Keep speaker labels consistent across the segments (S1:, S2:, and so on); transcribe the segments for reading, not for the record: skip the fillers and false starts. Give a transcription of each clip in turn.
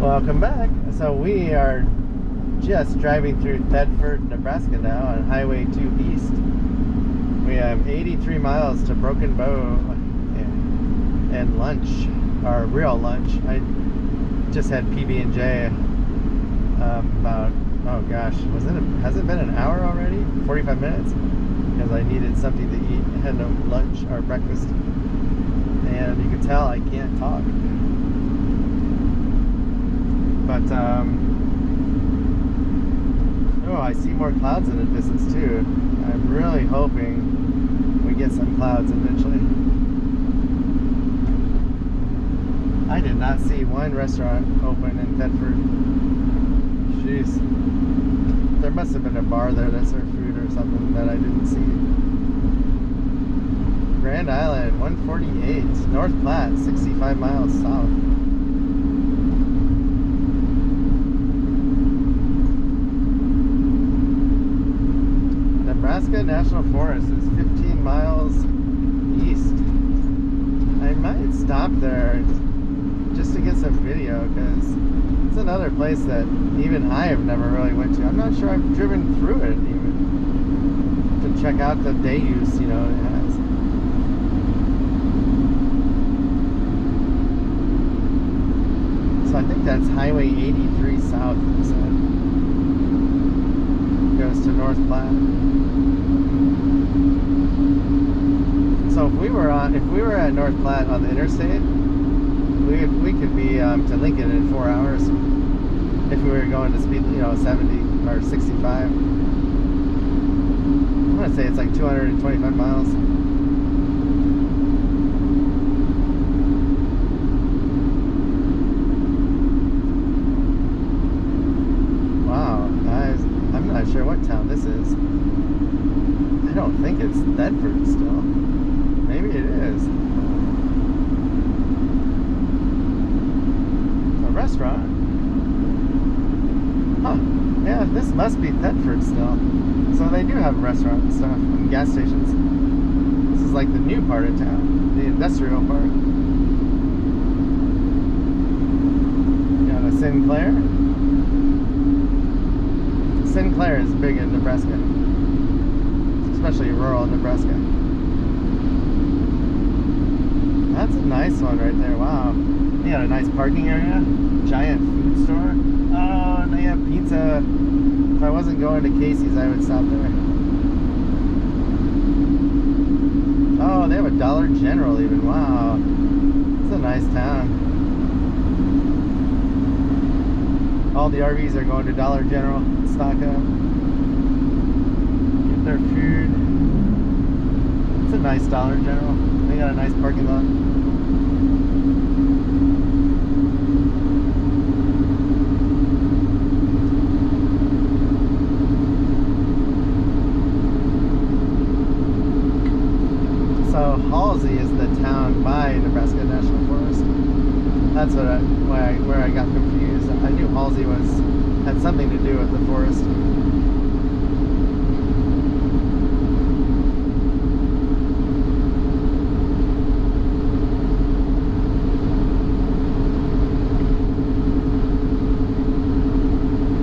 S1: Welcome back. So we are just driving through Thedford, Nebraska now on Highway 2 East. We have 83 miles to Broken Bow and lunch, our real lunch. I just had PB&J about, oh gosh, has it been an hour already? 45 minutes? Because I needed something to eat. I had no lunch or breakfast. And you can tell I can't talk. But, oh, I see more clouds in the distance too. I'm really hoping we get some clouds eventually. I did not see one restaurant open in Thedford. Jeez. There must have been a bar there that served food or something that I didn't see. Grand Island, 148. North Platte, 65 miles south. Nebraska National Forest is 15 miles east. I might stop there just to get some video because it's another place that even I have never really went to. I'm not sure I've driven through it even to check out the day use, you know, it has. So I think that's Highway 83 south, it said. Goes to North Platte. So if we were at North Platte on the interstate, we could be to Lincoln in 4 hours if we were going to speed, you know, 70 or 65. I want to say it's like 225 miles. Wow, guys, I'm not sure what town this is. I don't think it's Thedford still. Maybe it is. A restaurant? Huh. Yeah, this must be Thedford still. So they do have restaurant and stuff and gas stations. This is like the new part of town, the industrial part. Got a Sinclair. Sinclair is big in Nebraska, especially rural Nebraska. That's a nice one right there. Wow. They got a nice parking area. Giant food store. Oh, and they have pizza. If I wasn't going to Casey's, I would stop there. Oh, they have a Dollar General even. Wow. It's a nice town. All the RVs are going to Dollar General. Stock up. Get their food. It's a nice Dollar General. They got a nice parking lot. So Halsey is the town by Nebraska National Forest. That's where I got confused. I knew Halsey had something to do with the forest.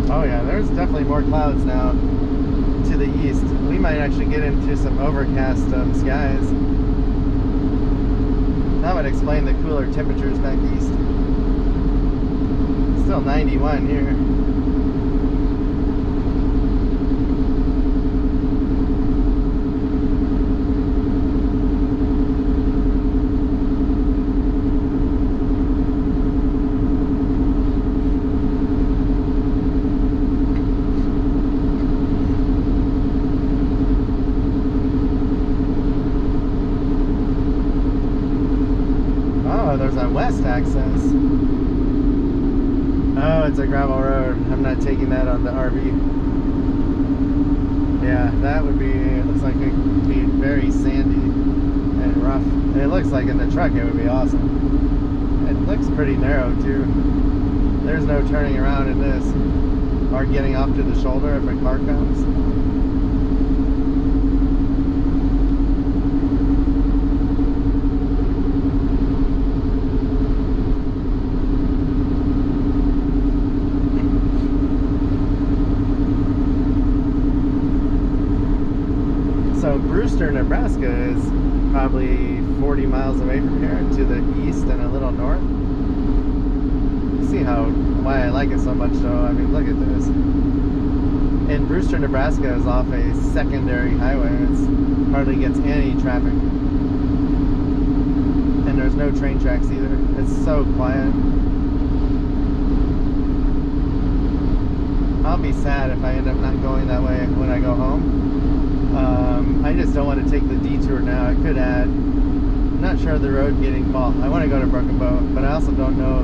S1: Oh yeah, there's definitely more clouds now to the east. We might actually get into some overcast skies. That would explain the cooler temperatures back east. Still 91 here. There's a west access. Oh, it's a gravel road. I'm not taking that on the RV. Yeah, that would be, it looks like it would be very sandy and rough. And it looks like in the truck it would be awesome. It looks pretty narrow too. There's no turning around in this. Or getting off to the shoulder if a car comes. Brewster, Nebraska is probably 40 miles away from here to the east and a little north. See why I like it so much though. I mean, look at this. And Brewster, Nebraska is off a secondary highway. It hardly gets any traffic. And there's no train tracks either. It's so quiet. I'll be sad if I end up not going that way when I go home. I just don't want to take the detour now. I could add, I'm not sure of the road getting, well, I want to go to Broken Bow, but I also don't know,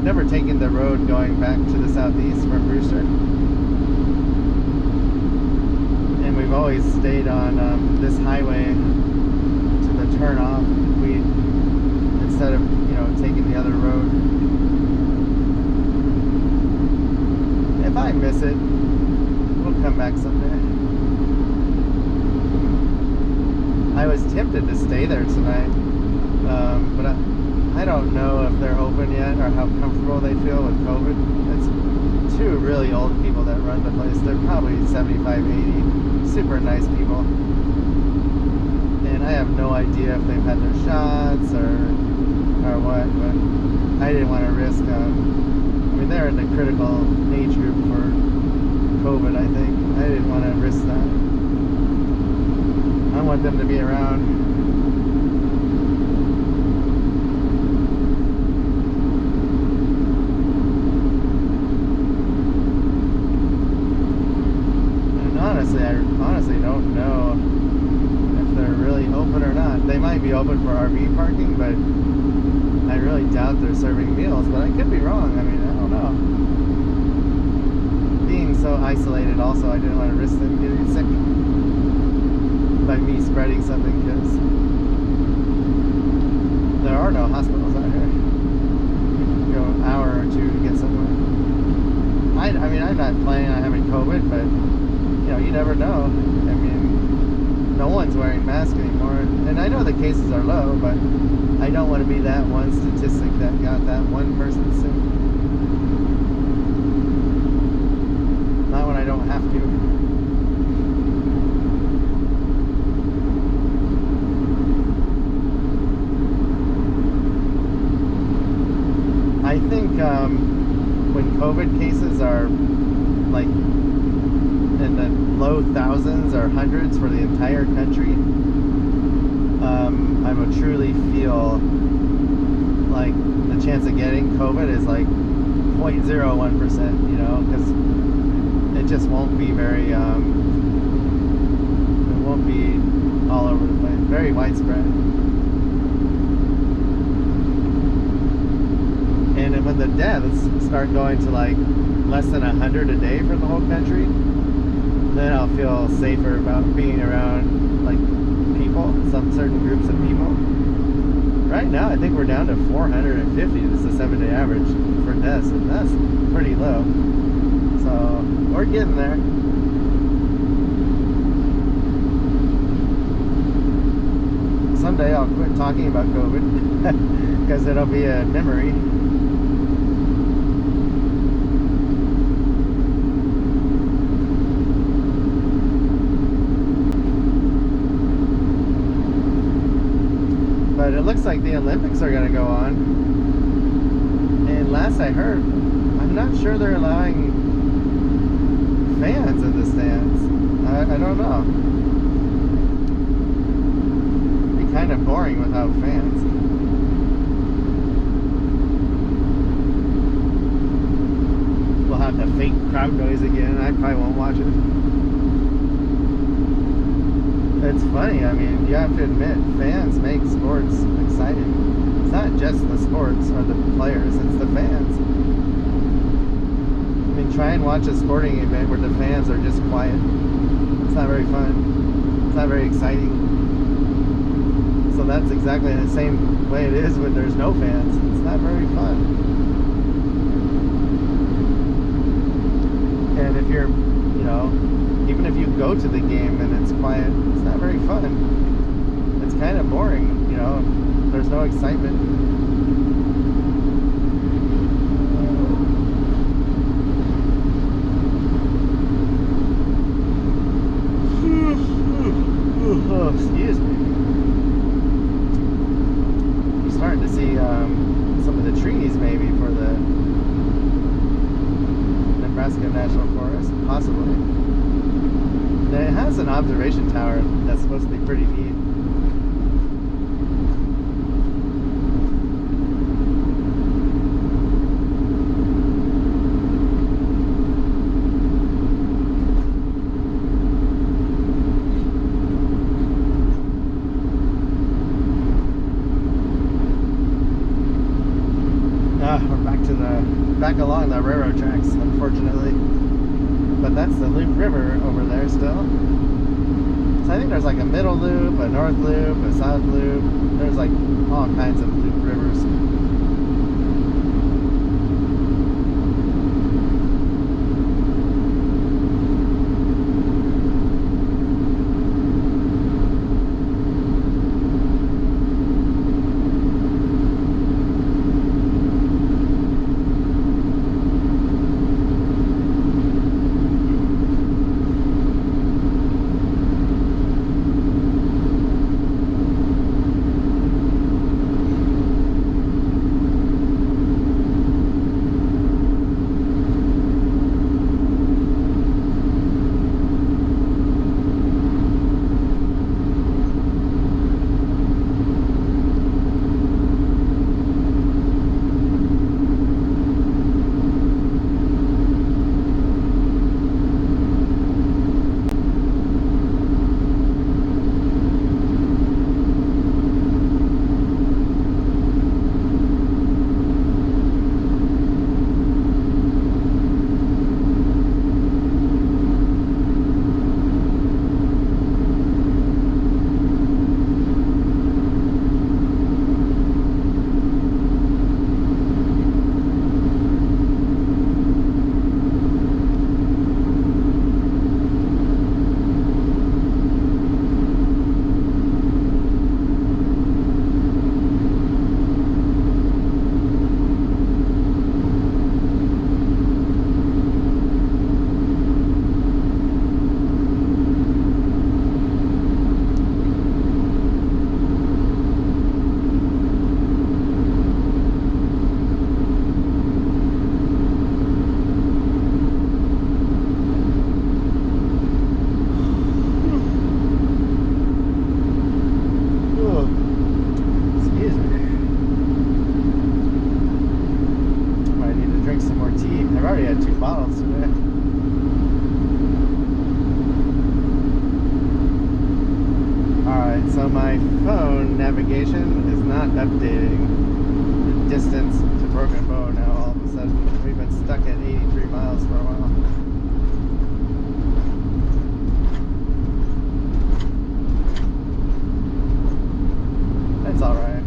S1: never taken the road going back to the southeast from Brewster. And we've always stayed on this highway to the turnoff. Instead of, taking the other road. If I miss it, we'll come back someday. I was tempted to stay there tonight, but I don't know if they're open yet or how comfortable they feel with COVID. It's two really old people that run the place. They're probably 75, 80, super nice people. And I have no idea if they've had their shots or what, but I didn't want to risk, they're in the critical age group for COVID, I think. I didn't want to risk that. I want them to be around. And honestly, I don't know if they're really open or not. They might be open for RV parking, but I really doubt they're serving meals, but I could be wrong. I don't know. Being so isolated also, I didn't want to risk them getting sick by me spreading something, because there are no hospitals out here. You can go an hour or two to get somewhere. I'm not planning on having COVID, but you never know. No one's wearing masks anymore, and I know the cases are low, but I don't want to be that one statistic that got that one person sick. Not when I don't have to. I think when COVID cases are like in the low thousands or hundreds for the entire country, I would truly feel like the chance of getting COVID is like 0.01%, because it just won't be very, it won't be all over the place, very widespread. And when the deaths start going to like less than 100 a day for the whole country, then I'll feel safer about being around like people, some certain groups of people. Right now, I think we're down to 450. This is a 7-day average for deaths, and that's pretty low. So we're getting there. Someday I'll quit talking about COVID because it'll be a memory. But it looks like the Olympics are going to go on. And last I heard, I'm not sure they're allowing fans in the stands. I don't know. It'd be kind of boring without fans. We'll have the fake crowd noise again. I probably won't watch it. It's funny, you have to admit, fans make sports exciting. It's not just the sports or the players, it's the fans. Try and watch a sporting event where the fans are just quiet. It's not very fun. It's not very exciting. So that's exactly the same way it is when there's no fans. It's not very fun. And if you're, even if you go to the game and it's quiet, it's not very fun. It's kind of boring, there's no excitement. Nebraska National Forest, possibly. It has an observation tower that's supposed to be pretty neat. We're back along the railroad tracks, unfortunately. But that's the Loop River over there still. So I think there's like a middle loop, a north loop, a south loop. There's like all kinds of loop rivers. So my phone navigation is not updating the distance to Broken Bow now. All of a sudden, we've been stuck at 83 miles for a while. That's all right.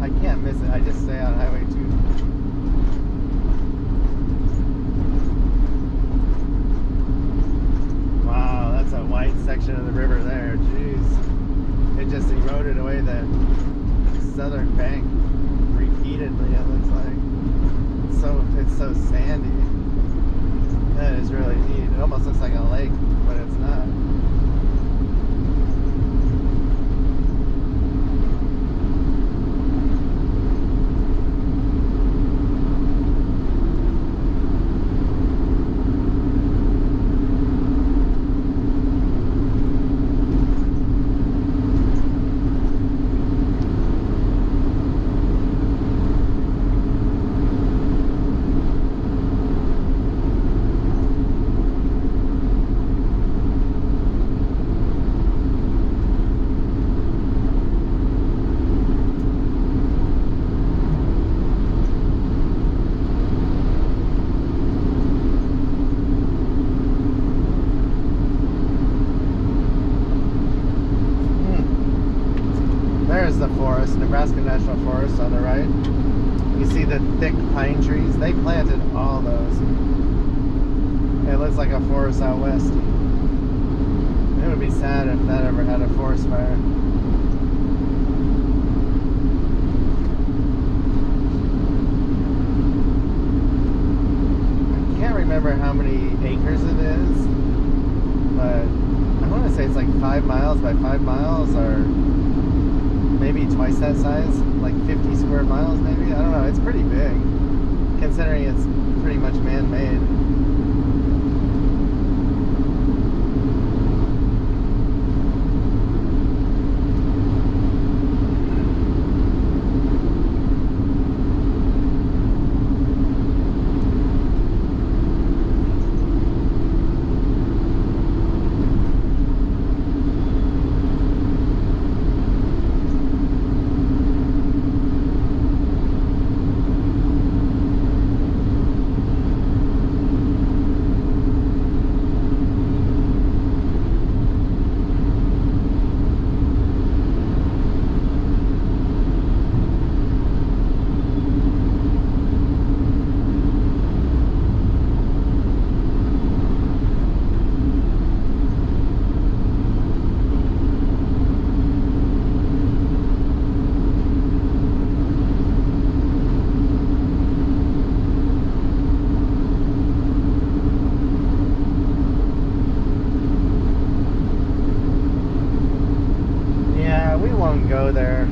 S1: I can't miss it. I just stay on Highway 2. Wow, that's a wide section of the river there. Jeez. It just eroded away that southern bank repeatedly, it looks like. It's so sandy. That is really neat. It almost looks like a lake, but it's not. There's the forest, Nebraska National Forest on the right. You see the thick pine trees? They planted all those. It looks like a forest out west. It would be sad if that ever had a forest fire. I can't remember how many acres it is, but I want to say it's like 5 miles by 5 miles, or maybe twice that size, like 50 square miles maybe. I don't know, it's pretty big considering it's pretty much man-made. go there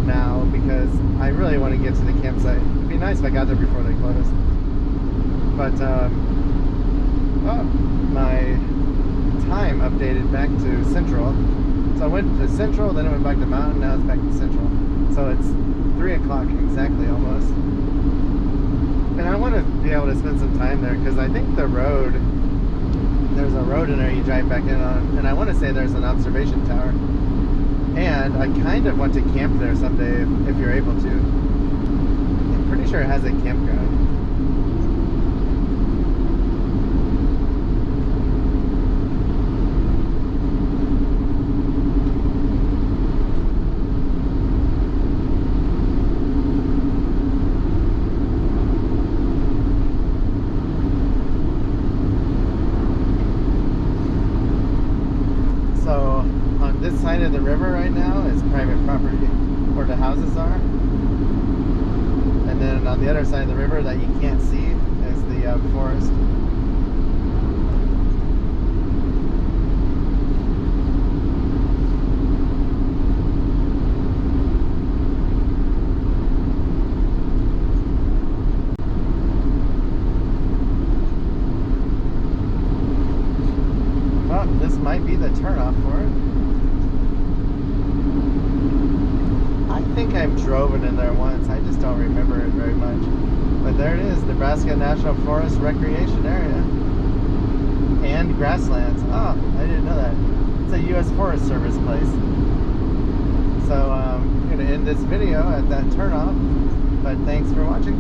S1: now because I really want to get to the campsite. It'd be nice if I got there before they closed. But oh, my time updated back to Central. So I went to Central, then I went back to Mountain, now it's back to Central. So it's 3 o'clock exactly almost. And I want to be able to spend some time there because I think the road, there's a road in there you drive back in on, and I want to say there's an observation tower. And I kind of want to camp there someday if you're able to. I'm pretty sure it has a campground. This side of the river right now is private property where the houses are, and then on the other side of the river that you can't see is the forest. Well, this might be the turnoff for it. I think I've driven in there once. I just don't remember it very much. But there it is, Nebraska National Forest recreation area. And grasslands. Oh, I didn't know that. It's a U.S. Forest Service place. So I'm going to end this video at that turnoff. But thanks for watching.